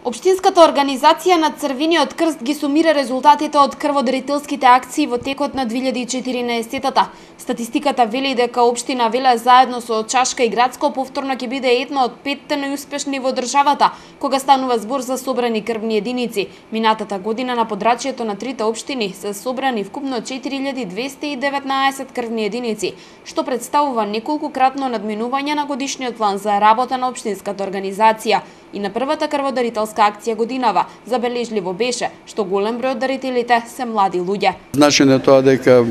Општинската организација на Црвениот крст ги сумира резултатите од крводарителските акции во текот на 2014-та. Статистиката вели дека општина Велес заедно со Чашка и Градско повторно ќе биде една од 5 најуспешни во државата, кога станува збор за собрани крвни единици. Минатата година на подрачјето на трите општини се собрани вкупно 4219 крвни единици, што представува неколкукратно надминување на годишниот план за работа на општинската организација. И на првата крводарителска акција годинава забележливо беше што голем број од дарителите се млади луѓе. Значено е тоа дека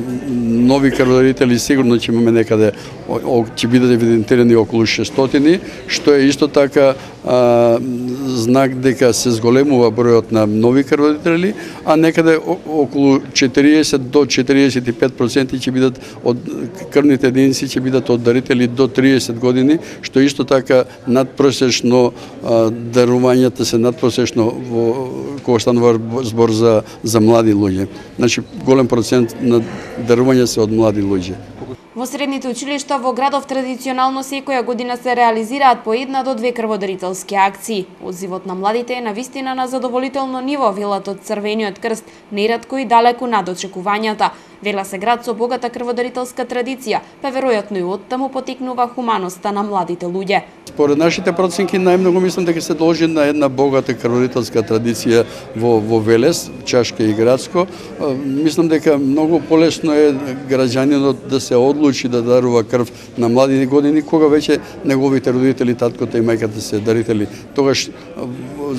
нови крводарители сигурно ќе имаме некаде, ќе бидат евидентирани околу 600, што е исто така знак дека се зголемува бројот на нови крводарители, а некаде околу 40 до 45% ќе бидат од крвните единици ќе бидат од дарители до 30 години, што исто така надпросечно дарувањата се надпросечно кога станува збор за млади луѓе. Значи голем процент на дарување се од млади луѓе. Во средните училишта во градов традиционално секоја година се реализираат по 1 до 2 крводарителски акции. Одзивот на младите е навистина на задоволително ниво, велат од Црвениот крст, неретко и далеку над очекувањата. Велес е град со богата крводарителска традиција, па веројатно и оттаму потекнува хуманоста на младите луѓе. Според нашите проценки најмногу мислам дека се должи на една богата крводарителска традиција во Велес, Чашка и Градско. Мислам дека многу полесно е граѓанинот да се одлучи да дарува крв на млади години, кога веќе неговите родители, таткото и мајката се дарители. Тогаш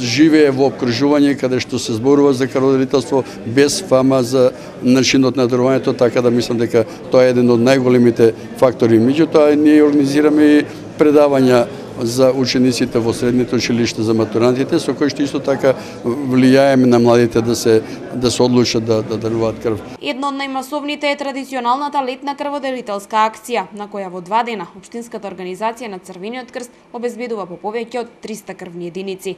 живее во обкружување каде што се зборува за крводарителство без фама за начинот на дарувањето, така да мислам дека тоа е еден од најголемите фактори. Меѓутоа ние организираме и предавања за учениците во средните училишта, за матурантите, со кои што исто така влијаеме на младите да се одлучат да даруваат крв. Едно од најмасовните е традиционалната летна крводарителска акција, на која во 2 дена Општинската организација на Црвениот крст обезбедува по повеќе од 300 крвни единици.